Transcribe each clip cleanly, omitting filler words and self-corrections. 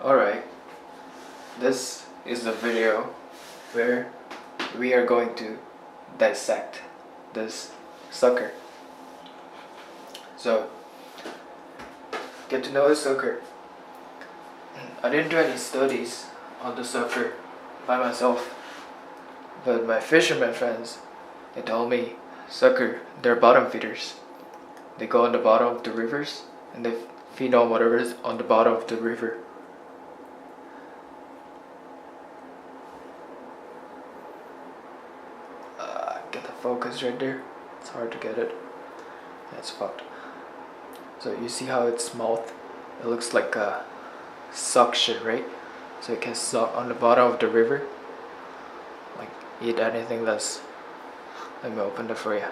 Alright, this is the video where we are going to dissect this sucker. So, get to know the sucker. I didn't do any studies on the sucker by myself, but my fisherman friends, they told me sucker, they're bottom feeders. They go on the bottom of the rivers and they feed on whatever is on the bottom of the river. Get the focus right there. It's hard to get it. That's fucked. So you see how its mouth, it looks like a suction, right? So it can suck on the bottom of the river, like eat anything that's, let me open it for you,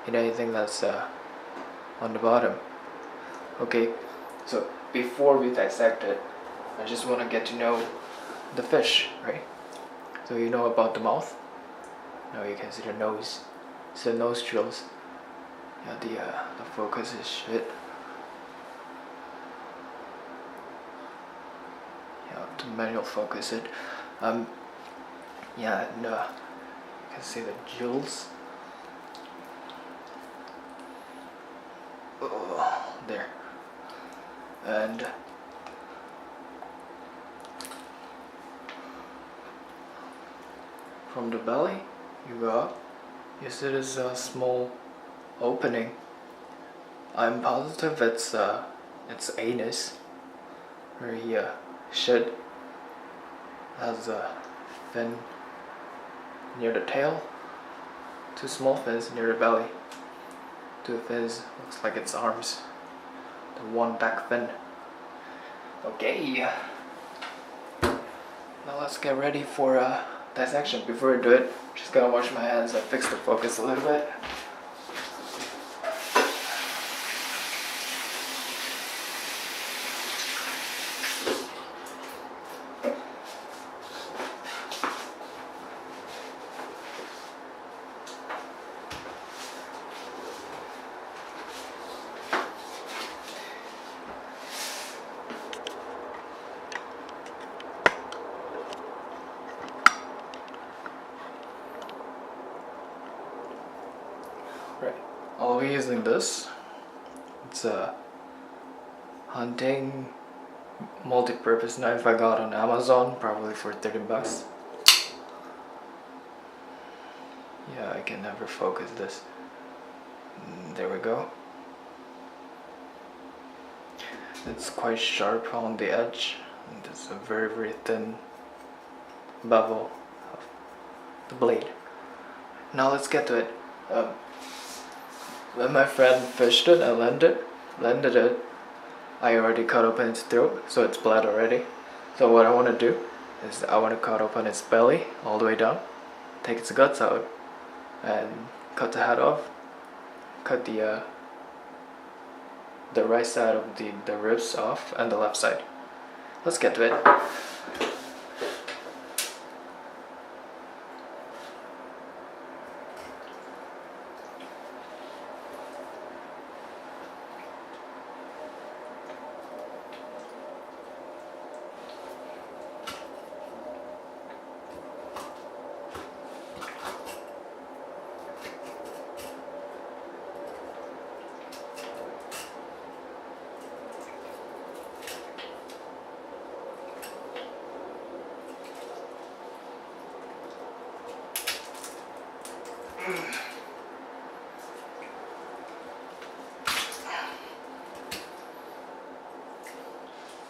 eat anything that's on the bottom. Okay, so before we dissect it, I just want to get to know the fish, right? So you know about the mouth. Now you can see the nose. See the nostrils. Yeah, the focus is shit. Yeah, to manual focus it. Yeah, and you can see the jewels. Oh, there. And from the belly, you go up. You see this small opening. I'm positive it's anus, where he shit. Has a fin near the tail, two small fins near the belly. Two fins looks like its arms. The one back fin. Okay. Now let's get ready for dissection. Before I do it, just gotta wash my hands and fix the focus a little bit. Right, I'll be using this. It's a hunting multi-purpose knife I got on Amazon, probably for 13 bucks. Yeah, I can never focus this. There we go. It's quite sharp on the edge, and there's a very very thin bevel of the blade. Now let's get to it. When my friend fished it and landed it, I already cut open its throat, so it's bled already. So what I want to do is I want to cut open its belly all the way down, take its guts out, and cut the head off, cut the right side of the ribs off and the left side. Let's get to it.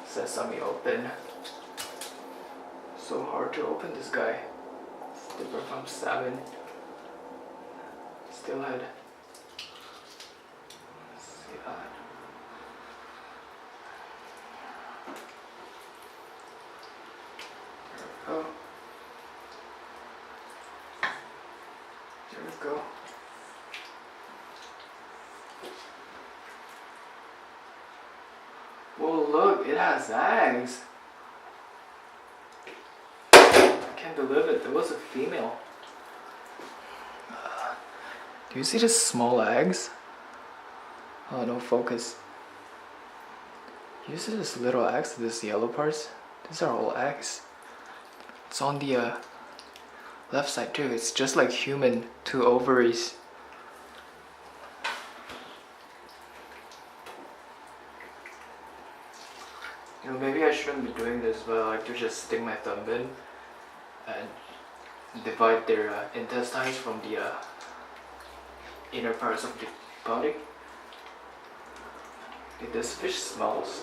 Sesame open. So hard to open this guy. Slipper from 7. Still had. Let's see that. There we go. There we go. Whoa, look, it has eggs. I can't believe it, there was a female. Do you see the small eggs? Oh, no focus. You see this little eggs, this yellow parts? These are all eggs. It's on the left side too. It's just like human, 2 ovaries. You know, maybe I shouldn't be doing this, but I like to just stick my thumb in and divide their intestines from the inner parts of the body. Okay, this fish smells.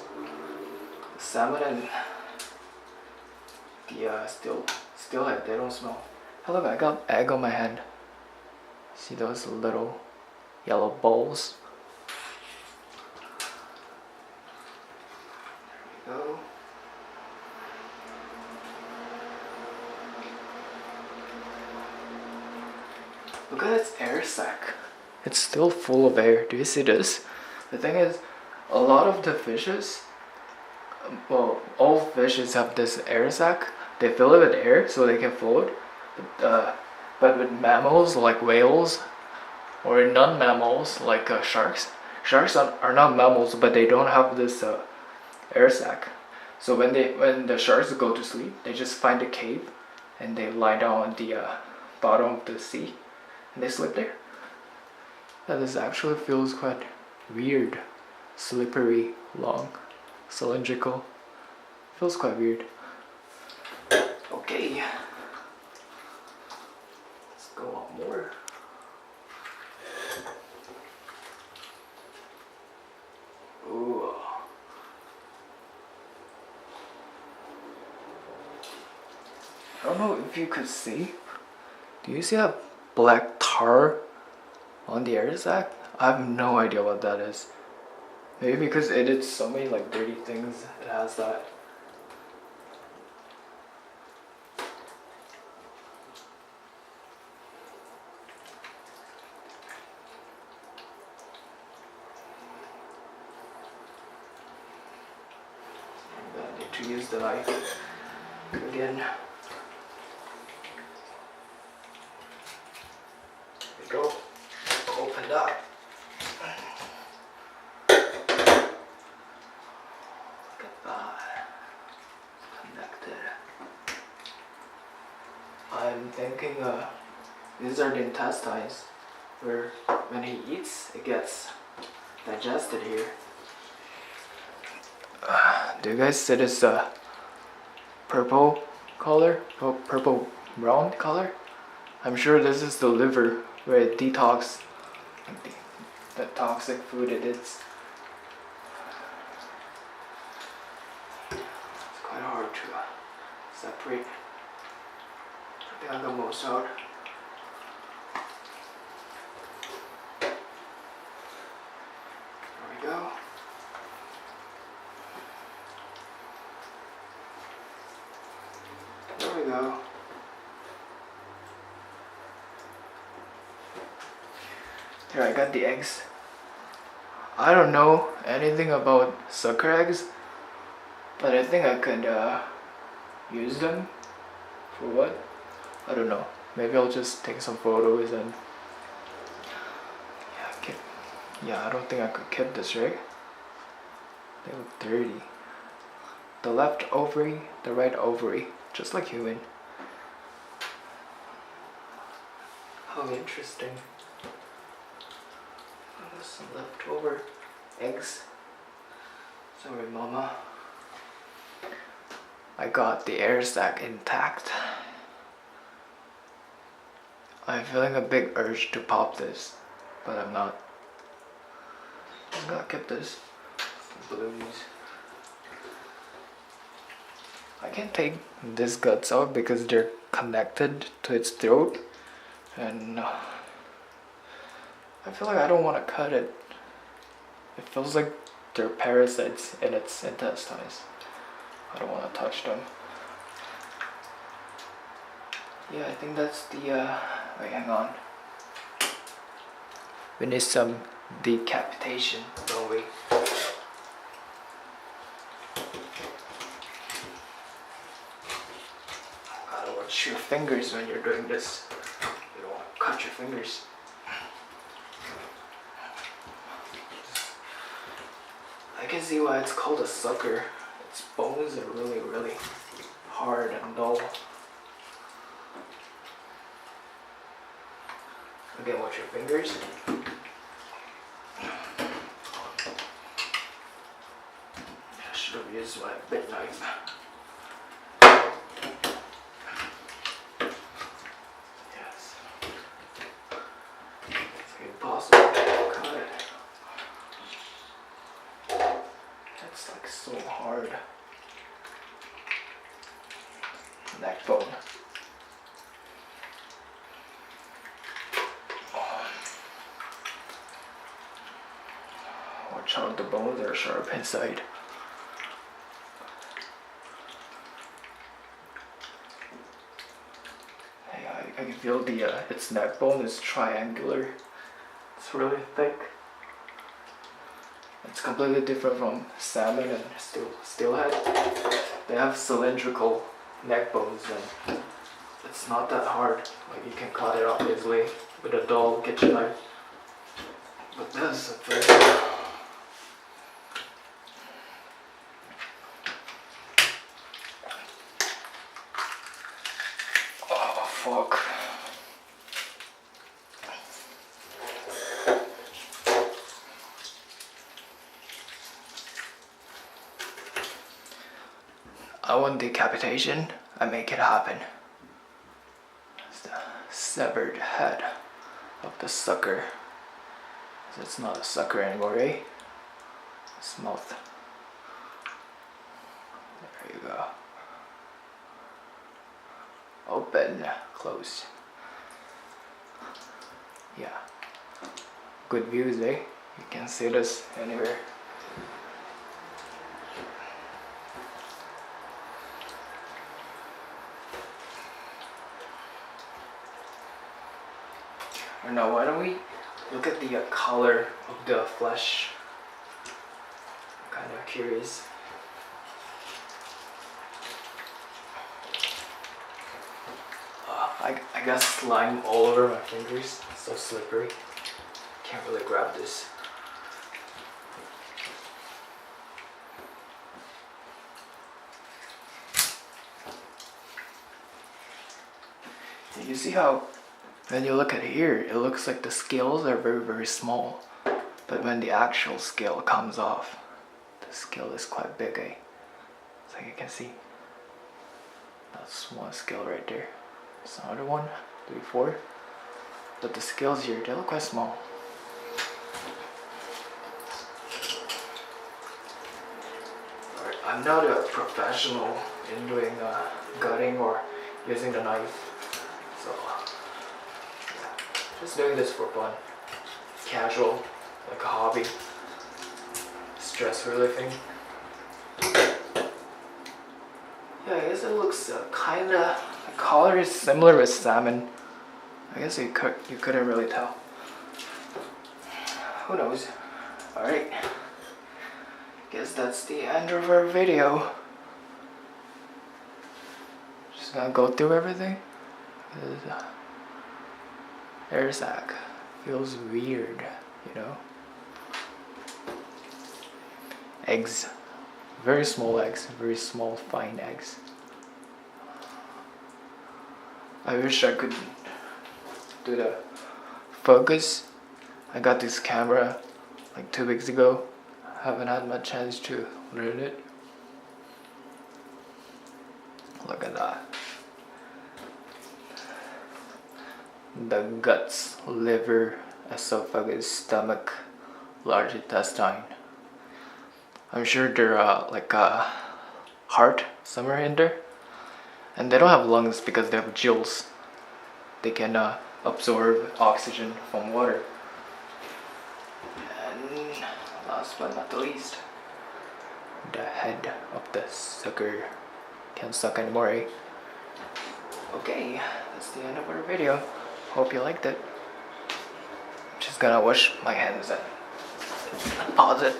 The salmon and the steelhead, they don't smell. Hey look, I got egg on my hand. See those little yellow balls? There we go. Look at its air sac. It's still full of air. Do you see this? The thing is, a lot of the fishes, well, all fishes have this air sac. They fill it with air so they can float. But with mammals like whales or non-mammals like sharks, sharks are not mammals, but they don't have this air sac. So when the sharks go to sleep, they just find a cave and they lie down on the bottom of the sea and they sleep there. Yeah, this actually feels quite weird, slippery, long, cylindrical. Feels quite weird. Okay, let's go on more. Ooh. I don't know if you could see. Do you see that black tar on the air sac? I have no idea what that is. Maybe because it did so many like dirty things, it has that. I need to use the knife again. There we go. Opened up. I'm thinking these are the intestines where when he eats it gets digested here. Do you guys see this purple color? Purple brown color? I'm sure this is the liver where it detox the toxic food it is. It's quite hard to separate. I think I got most out. There we go. There we go. Here, I got the eggs. I don't know anything about sucker eggs, but I think I could use them for what? I don't know. Maybe I'll just take some photos and yeah, I don't think I could keep this, right? They look dirty. The left ovary, the right ovary, just like human. How interesting. Oh, there's some leftover eggs. Sorry, mama. I got the air sac intact. I'm feeling a big urge to pop this, but I'm not. I'm gonna keep this. Balloons. I can't take this guts out because they're connected to its throat, and I feel like I don't want to cut it. It feels like there are parasites in its intestines. I don't want to touch them. Yeah, I think that's the, wait, hang on. We need some decapitation, don't we? Gotta watch your fingers when you're doing this. You don't want to cut your fingers. I can see why it's called a sucker. its bones are really hard and dull. Again, watch your fingers. I should have used my bit knife. Yes. It's impossible to cut it. It's like so hard. Neck bone. Watch out, the bones are sharp inside. Hey, I can feel its neck bone is triangular. It's really thick. It's completely different from salmon and steelhead. They have cylindrical neck bones and it's not that hard. Like you can cut it off easily with a dull kitchen knife. But this is very... Oh fuck. I want decapitation, I make it happen. It's the severed head of the sucker. It's not a sucker anymore, eh? Its mouth. There you go. Open, close. Yeah. Good views, eh? You can see this anywhere. Now why don't we look at the color of the flesh? I'm kind of curious. I got slime all over my fingers. It's so slippery. Can't really grab this. You see how when you look at here, it looks like the scales are very small. But when the actual scale comes off, the scale is quite big, eh? So you can see. That's one scale right there. There's another one, 3, 4. But the scales here, they look quite small. Alright, I'm not a professional in doing gutting or using the knife. So, just doing this for fun. Casual, like a hobby. Stress relieving. Yeah, I guess it looks kinda, the color is similar with salmon. I guess you couldn't really tell. Who knows? Alright. Guess that's the end of our video. Just gonna go through everything. Air sac feels weird, you know. Eggs, very small eggs, very small fine eggs. I wish I could do the focus. I got this camera like 2 weeks ago. Haven't had much chance to learn it. Look at that. The guts, liver, esophagus, stomach, large intestine. I'm sure there are like a heart somewhere in there. And they don't have lungs because they have gills. They can absorb oxygen from water. And last but not the least, the head of the sucker. Can't suck anymore, eh? Okay, that's the end of our video. Hope you liked it. Just gonna wash my hands and pause it.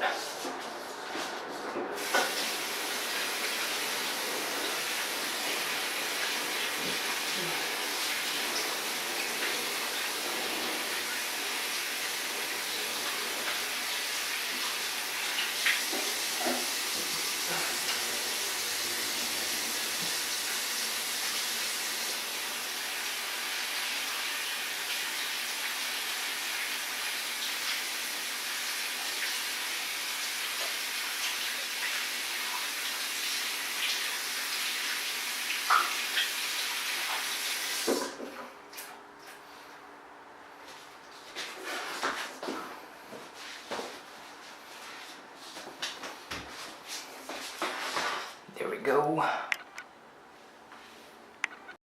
we go.